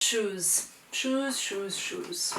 Shoes. Shoes.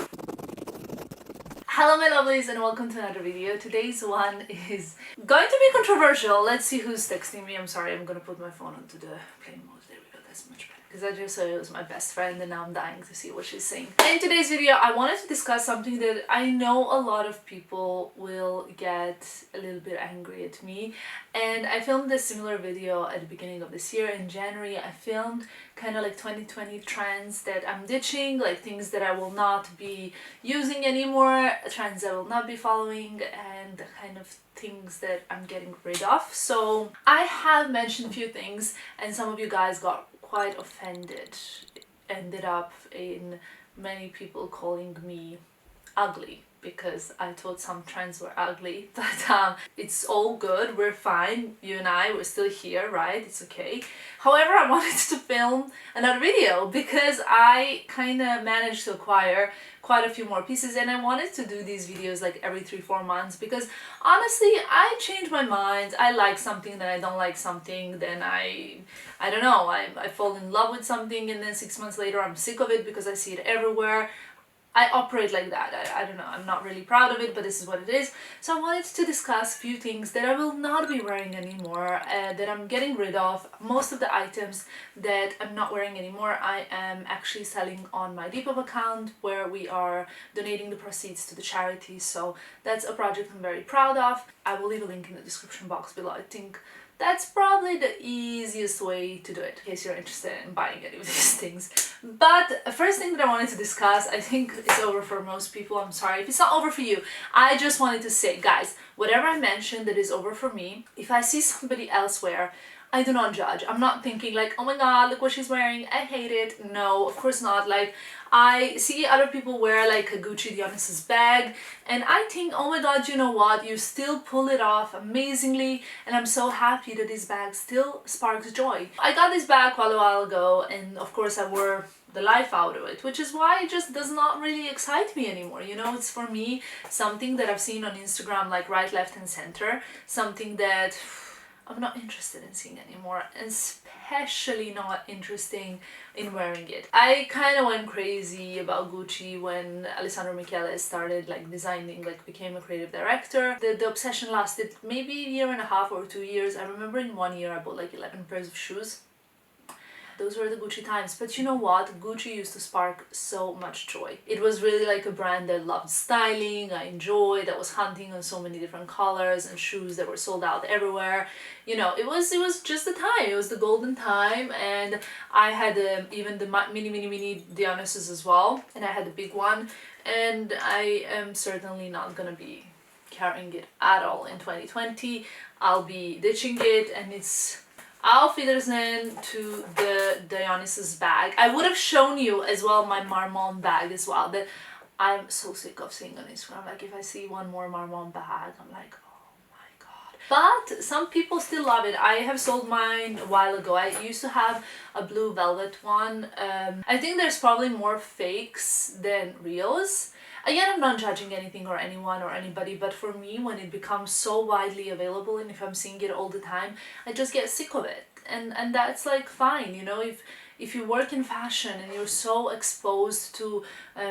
Hello my lovelies and welcome to another video. Today's one is going to be controversial. Let's see who's texting me. I'm sorry, I'm gonna put my phone onto the plane mode. There we go, that's much better. Because I just saw it was my best friend and now I'm dying to see what she's saying. In today's video, I wanted to discuss something that I know a lot of people will get a little bit angry at me. And I filmed a similar video at the beginning of this year in January. I filmed kind of like 2020 trends that I'm ditching, like things that I will not be using anymore, trends I will not be following, and the kind of things that I'm getting rid of. So I have mentioned a few things and some of you guys got quite offended. Ended up in many people calling me ugly because I thought some trends were ugly, but it's all good, we're fine, you and I, we're still here, right? It's okay. However, I wanted to film another video because I kind of managed to acquire quite a few more pieces and I wanted to do these videos like every 3-4 months because honestly I change my mind. I like something, then I don't like something, then I don't know, I fall in love with something and then 6 months later I'm sick of it because I see it everywhere. I operate like that. I don't know, I'm not really proud of it, but this is what it is. So I wanted to discuss a few things that I will not be wearing anymore, that I'm getting rid of. Most of the items that I'm not wearing anymore, I am actually selling on my Depop account where we are donating the proceeds to the charity. So that's a project I'm very proud of. I will leave a link in the description box below. I think that's probably the easiest way to do it in case you're interested in buying any of these things. But the first thing that I wanted to discuss, I think it's over for most people. I'm sorry if it's not over for you. I just wanted to say, guys, whatever I mentioned that is over for me, if I see somebody else wear, I do not judge. I'm not thinking like, oh my god, look what she's wearing, I hate it. No, of course not. Like, I see other people wear like a Gucci Dionysus bag and I think, oh my god, you know what, you still pull it off amazingly and I'm so happy that this bag still sparks joy. I got this bag quite a while ago and of course I wore the life out of it, which is why it just does not really excite me anymore. You know, it's for me something that I've seen on Instagram like right, left and center, something that I'm not interested in seeing anymore, especially not interested in wearing it. I kind of went crazy about Gucci when Alessandro Michele started like designing, like became a creative director. The obsession lasted maybe a year and a half or 2 years. I remember in 1 year I bought like 11 pairs of shoes. Those were the Gucci times. But you know what? Gucci used to spark so much joy. It was really like a brand that loved styling, I enjoyed, that was hunting on so many different colors and shoes that were sold out everywhere. You know, it was just the time. It was the golden time and I had even the mini Dionysus as well. And I had the big one and I am certainly not gonna be carrying it at all in 2020. I'll be ditching it and it's auf Wiedersehen to the Dionysus bag. I would have shown you as well my Marmont bag as well that I'm so sick of seeing on Instagram. Like if I see one more Marmont bag, I'm like, oh my god. But some people still love it. I have sold mine a while ago. I used to have a blue velvet one. I think there's probably more fakes than reals. Again, I'm not judging anything or anyone or anybody, but for me, when it becomes so widely available and if I'm seeing it all the time, I just get sick of it. And that's like fine, you know, if you work in fashion and you're so exposed to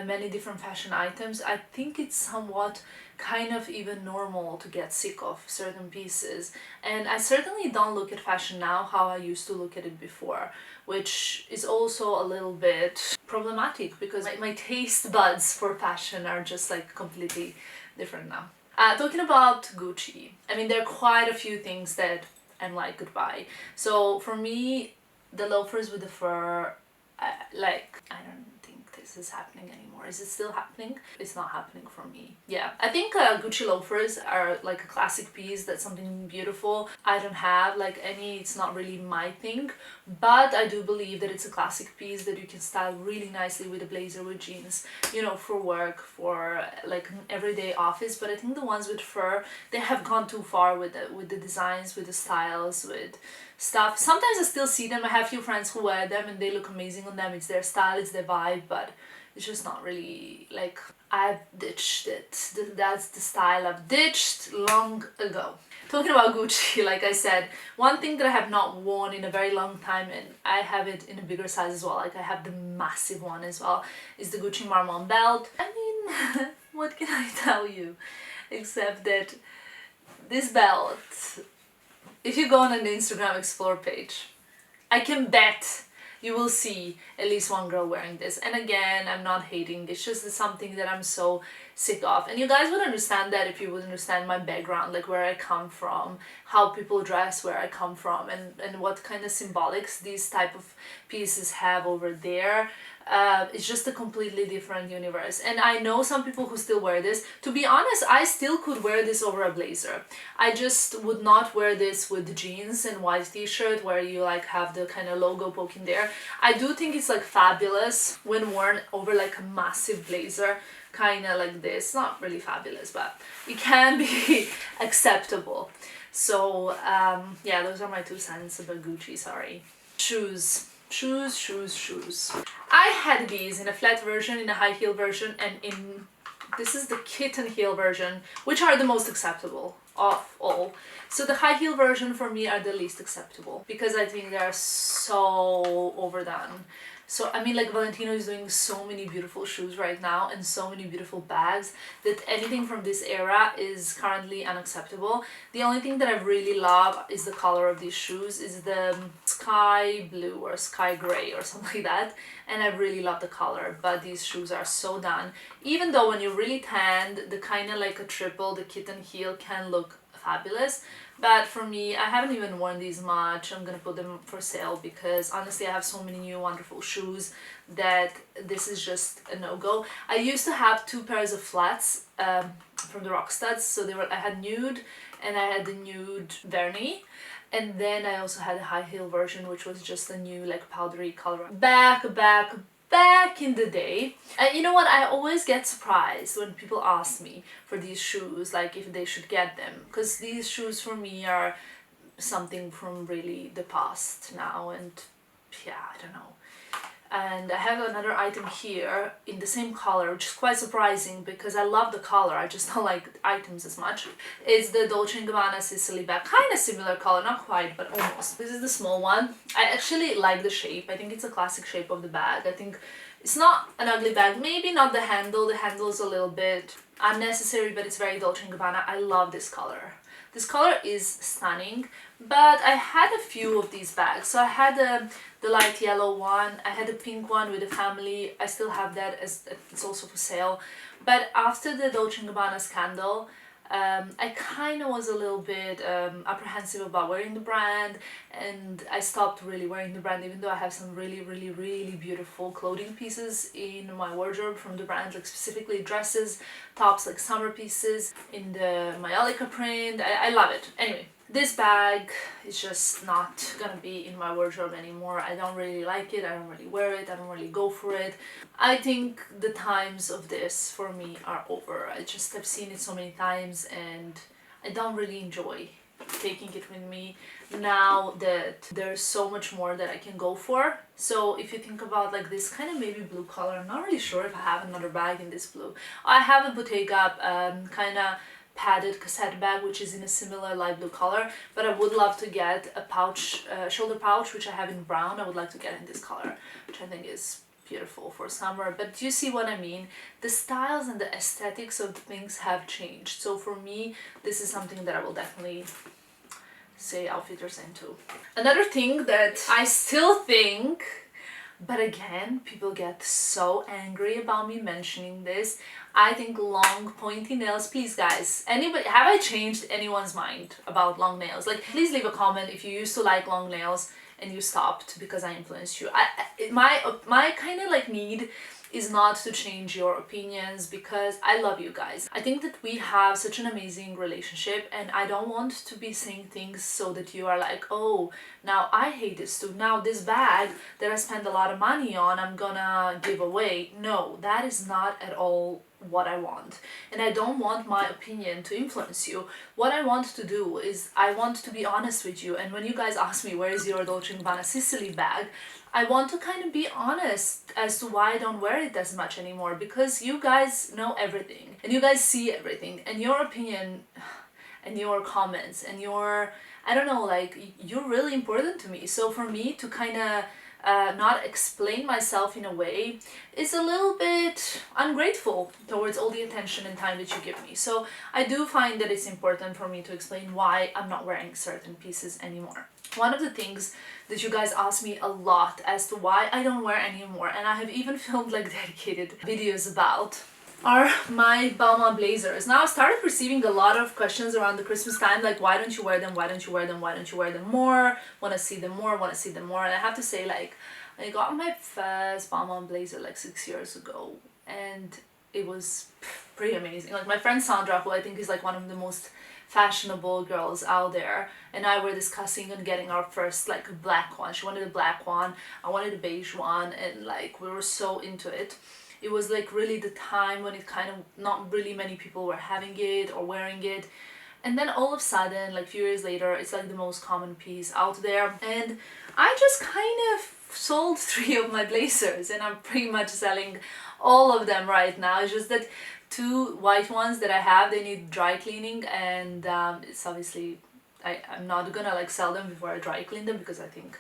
many different fashion items, I think it's somewhat kind of even normal to get sick of certain pieces. And I certainly don't look at fashion now how I used to look at it before, which is also a little bit problematic because my taste buds for fashion are just like completely different now. Talking about Gucci, I mean, there are quite a few things that I'm like goodbye. So for me, the loafers with the fur, I don't think this is happening anymore. Is it still happening? It's not happening for me. Yeah, I think Gucci loafers are like a classic piece. That's something beautiful. I don't have like any, it's not really my thing, but I do believe that it's a classic piece that you can style really nicely with a blazer, with jeans, you know, for work, for like an everyday office. But I think the ones with fur, they have gone too far with the designs, with the styles, with stuff. Sometimes I still see them. I have a few friends who wear them and they look amazing on them. It's their style, it's their vibe, but it's just not really like, I've ditched it. That's the style I've ditched long ago. Talking about Gucci, like I said, one thing that I have not worn in a very long time, and I have it in a bigger size as well, like I have the massive one as well, is the Gucci Marmont belt. I mean, what can I tell you? Except that this belt, if you go on an Instagram Explore page, I can bet you will see at least one girl wearing this. And again, I'm not hating, it's just something that I'm so sick of. And you guys would understand that if you would understand my background, like where I come from, how people dress, where I come from, and what kind of symbolics these type of pieces have over there. It's just a completely different universe. And I know some people who still wear this. To be honest, I still could wear this over a blazer. I just would not wear this with jeans and white t-shirt where you like have the kind of logo poking there. I do think it's like fabulous when worn over like a massive blazer, kind of like this. Not really fabulous, but it can be acceptable. So yeah, those are my 2 cents about Gucci, sorry. Shoes. I had these in a flat version, in a high heel version, and in this is the kitten heel version, which are the most acceptable of all. So the high heel version for me are the least acceptable because I think they are so overdone. So I mean, like Valentino is doing so many beautiful shoes right now and so many beautiful bags that anything from this era is currently unacceptable. The only thing that I really love is the color of these shoes, is the sky blue or sky gray or something like that, and I really love the color, but these shoes are so done. Even though when you're really tanned, the kind of like a triple, the kitten heel can look fabulous, but for me, I haven't even worn these much. I'm gonna put them for sale because honestly I have so many new wonderful shoes that this is just a no-go. I used to have 2 pairs of flats from the Rockstuds, so they were, I had nude and I had the nude vernis, and then I also had a high heel version which was just a new like powdery color. Back in the day. And you know what, I always get surprised when people ask me for these shoes, like if they should get them, because these shoes for me are something from really the past now, and yeah, I don't know. And I have another item here in the same color, which is quite surprising because I love the color, I just don't like the items as much. It's the Dolce & Gabbana Sicily bag, kind of similar color, not quite, but almost. This is the small one. I actually like the shape. I think it's a classic shape of the bag. I think it's not an ugly bag, maybe not the handle is a little bit unnecessary, but it's very Dolce & Gabbana. I love this color. This color is stunning, but I had a few of these bags. So I had the light yellow one, I had the pink one with the family, I still have that, as it's also for sale. But after the Dolce & Gabbana scandal, I kind of was a little bit apprehensive about wearing the brand, and I stopped really wearing the brand, even though I have some really beautiful clothing pieces in my wardrobe from the brand, like specifically dresses, tops, like summer pieces in the Maiolica print. I love it. Anyway, this bag is just not gonna be in my wardrobe anymore. I don't really like it, I don't really wear it, I don't really go for it. I think the times of this for me are over. I just have seen it so many times and I don't really enjoy taking it with me now that there's so much more that I can go for. So if you think about like this kind of maybe blue color, I'm not really sure if I have another bag in this blue. I have a Bottega kind of padded cassette bag which is in a similar light blue color, but I would love to get a pouch, shoulder pouch, which I have in brown. I would like to get in this color, which I think is beautiful for summer. But do you see what I mean? The styles and the aesthetics of things have changed. So for me, this is something that I will definitely say outfitters into. Another thing that I still think, but again, people get so angry about me mentioning this, I think long pointy nails. Please guys, anybody, have I changed anyone's mind about long nails? Like, please leave a comment if you used to like long nails and you stopped because I influenced you. My kind of like need is not to change your opinions because I love you guys. I think that we have such an amazing relationship and I don't want to be saying things so that you are like, oh, now I hate this too. Now this bag that I spend a lot of money on, I'm gonna give away. No, that is not at all what I want, and I don't want my opinion to influence you. What I want to do is I want to be honest with you, and when you guys ask me where is your Dolce & Gabbana Sicily bag, I want to kind of be honest as to why I don't wear it as much anymore, because you guys know everything and you guys see everything, and your opinion, and your comments and your, I don't know, like you're really important to me. So for me to kind of not explain myself in a way is a little bit ungrateful towards all the attention and time that you give me. So I do find that it's important for me to explain why I'm not wearing certain pieces anymore. One of the things that you guys ask me a lot as to why I don't wear anymore, and I have even filmed like dedicated videos about, are my Bulma Blazers. Now I started receiving a lot of questions around the Christmas time, like why don't you wear them, why don't you wear them, why don't you wear them more, want to see them more, want to see them more. And I have to say, like, I got my first Marmont Blazer like 6 years ago, and it was pretty amazing. Like my friend Sandra, who I think is like one of the most fashionable girls out there, and I were discussing on getting our first like black one. She wanted a black one, I wanted a beige one, and like we were so into it. It was like really the time when it kind of not really many people were having it or wearing it. And then all of a sudden, like a few years later, it's like the most common piece out there. And I just kind of sold 3 of my blazers, and I'm pretty much selling all of them right now. It's just that 2 white ones that I have, they need dry cleaning, and it's obviously, I'm not gonna like sell them before I dry clean them because I think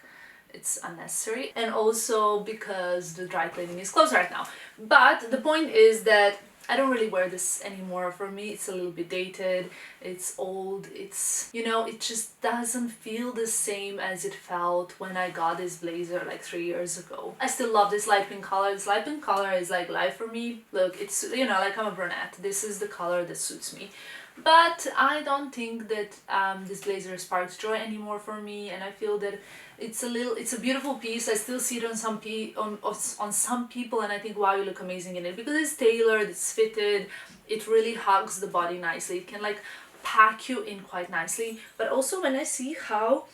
it's unnecessary, and also because the dry cleaning is closed right now. But the point is that I don't really wear this anymore. For me, it's a little bit dated, it's old, it's, you know, it just doesn't feel the same as it felt when I got this blazer like 3 years ago. I still love this light pink color. This light pink color is like life for me. Look, it's, you know, like I'm a brunette. This is the color that suits me. But I don't think that this blazer sparks joy anymore for me, and I feel that it's a beautiful piece. I still see it on some people, and I think, wow, you look amazing in it, because it's tailored, it's fitted, it really hugs the body nicely, it can like pack you in quite nicely. But also when I see how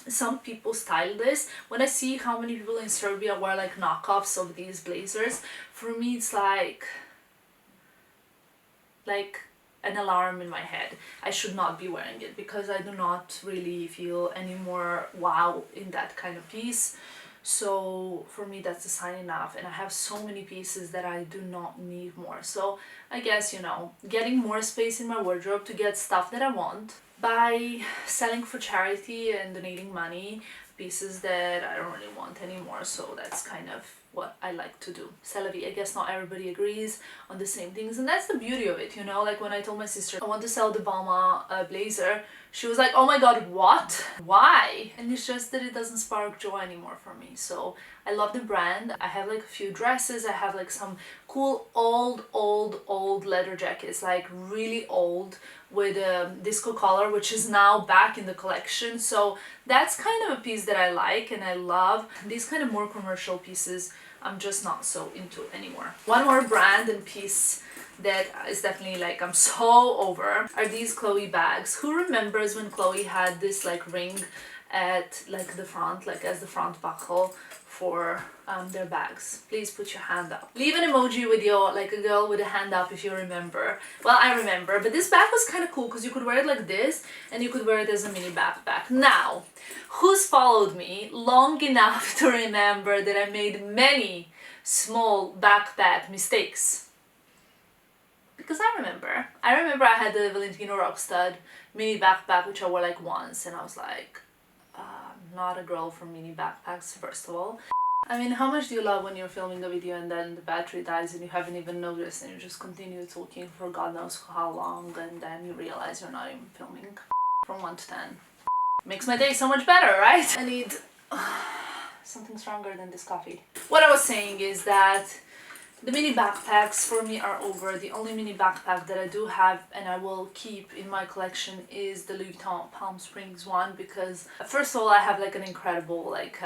some people style this, when I see how many people in Serbia wear like knockoffs of these blazers, for me it's like an alarm in my head. I should not be wearing it because I do not really feel any more wow in that kind of piece. So for me that's a sign enough, and I have so many pieces that I do not need more. So I guess, you know, getting more space in my wardrobe to get stuff that I want by selling for charity and donating money, pieces that I don't really want anymore. So that's kind of what I like to do. C'est la vie. I guess not everybody agrees on the same things, and that's the beauty of it, you know. Like when I told my sister I want to sell the Bulma blazer, she was like, oh my god, what? Why? And it's just that it doesn't spark joy anymore for me. So I love the brand. I have like a few dresses, I have like some cool old leather jackets, like really old, with a disco collar, which is now back in the collection. So that's kind of a piece that I like and I love. These kind of more commercial pieces I'm just not so into anymore. One more brand and piece that is definitely like I'm so over are these Chloe bags. Who remembers when Chloe had this like ring at like the front, like as the front buckle for their bags? Please put your hand up. Leave an emoji with your, like a girl with a hand up if you remember. Well, I remember, but this bag was kind of cool because you could wear it like this and you could wear it as a mini backpack. Now, who's followed me long enough to remember that I made many small backpack mistakes? Because I remember I had the Valentino Rockstud mini backpack, which I wore like once, and I was like, not a girl for mini backpacks, first of all. I mean, how much do you love when you're filming a video and then the battery dies and you haven't even noticed and you just continue talking for God knows how long, and then you realize you're not even filming? From 1 to 10. Makes my day so much better, right? I need something stronger than this coffee. What I was saying is that the mini backpacks for me are over. The only mini backpack that I do have and I will keep in my collection is the Louis Vuitton Palm Springs one, because first of all I have like an incredible like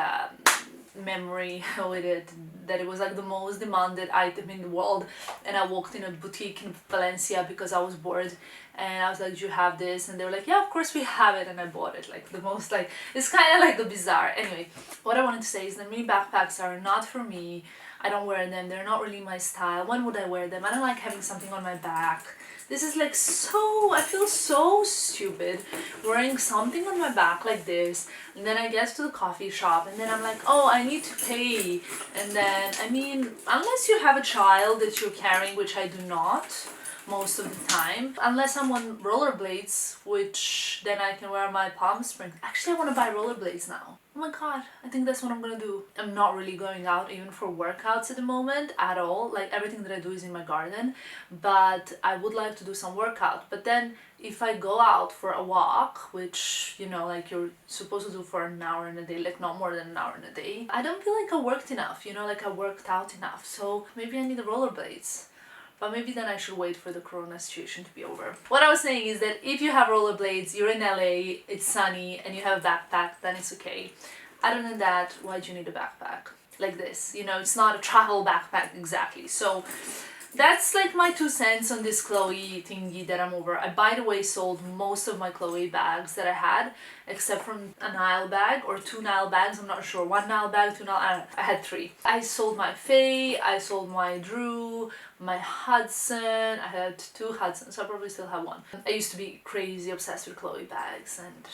memory with it, that it was like the most demanded item in the world, and I walked in a boutique in Valencia because I was bored and I was like, do you have this? And they were like, yeah, of course we have it, and I bought it. Like the most, like, it's kind of like a bizarre. Anyway, what I wanted to say is the mini backpacks are not for me. I don't wear them, they're not really my style. When would I wear them? I don't like having something on my back. This is like so, I feel so stupid wearing something on my back like this, and then I get to the coffee shop and then I'm like, oh, I need to pay. And then, I mean, unless you have a child that you're carrying, which I do not, most of the time. Unless I'm on rollerblades, which then I can wear my Palm Springs. Actually, I want to buy rollerblades now. Oh my god, I think that's what I'm gonna do. I'm not really going out even for workouts at the moment at all. Like everything that I do is in my garden, but I would like to do some workout. But then if I go out for a walk, which, you know, like you're supposed to do for an hour in a day, like not more than an hour in a day, I don't feel like I worked enough, you know, like I worked out enough. So maybe I need the rollerblades. But maybe then I should wait for the corona situation to be over. What I was saying is that if you have rollerblades, you're in LA, it's sunny, and you have a backpack, then it's okay. Other than that, why do you need a backpack? Like this, you know, it's not a travel backpack exactly. So that's like my 2 cents on this Chloe thingy that I'm over. I, by the way, sold most of my Chloe bags that I had, except from a Nile bag or 2 Nile bags, I'm not sure. 1 Nile bag, 2 Nile, I had 3. I sold my Faye, I sold my Drew, my Hudson, I had 2 Hudsons, so I probably still have 1. I used to be crazy obsessed with Chloe bags, and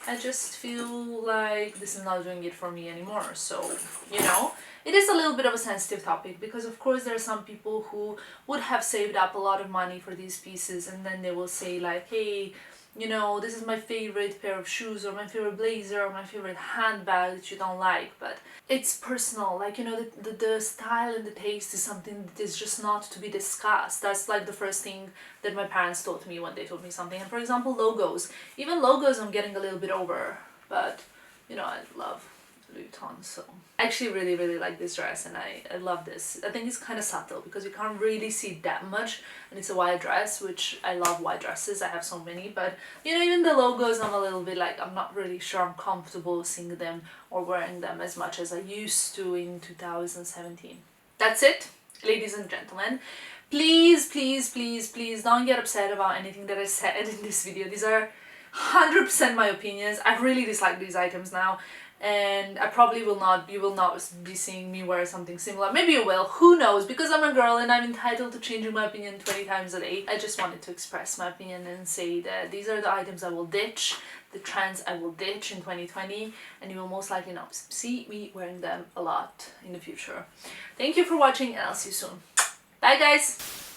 I just feel like this is not doing it for me anymore. So, you know, it is a little bit of a sensitive topic because of course there are some people who would have saved up a lot of money for these pieces, and then they will say like, hey, you know, this is my favorite pair of shoes or my favorite blazer or my favorite handbag that you don't like. But it's personal, like, you know, the style and the taste is something that is just not to be discussed. That's like the first thing that my parents taught me when they told me something. And for example, logos, even logos I'm getting a little bit over, but you know, I love Louis Vuitton, so I actually really like this dress, and I love this. I think it's kind of subtle because you can't really see that much, and it's a white dress, which I love white dresses. I have so many, but you know, even the logos, I'm a little bit like, I'm not really sure I'm comfortable seeing them or wearing them as much as I used to in 2017. That's it, ladies and gentlemen. Please don't get upset about anything that I said in this video. These are 100% my opinions. I really dislike these items now, and I probably will not, you will not be seeing me wear something similar. Maybe you will, who knows, because I'm a girl and I'm entitled to changing my opinion 20 times a day. I just wanted to express my opinion and say that these are the items I will ditch, the trends I will ditch in 2020, and you will most likely not see me wearing them a lot in the future. Thank you for watching, and I'll see you soon. Bye guys!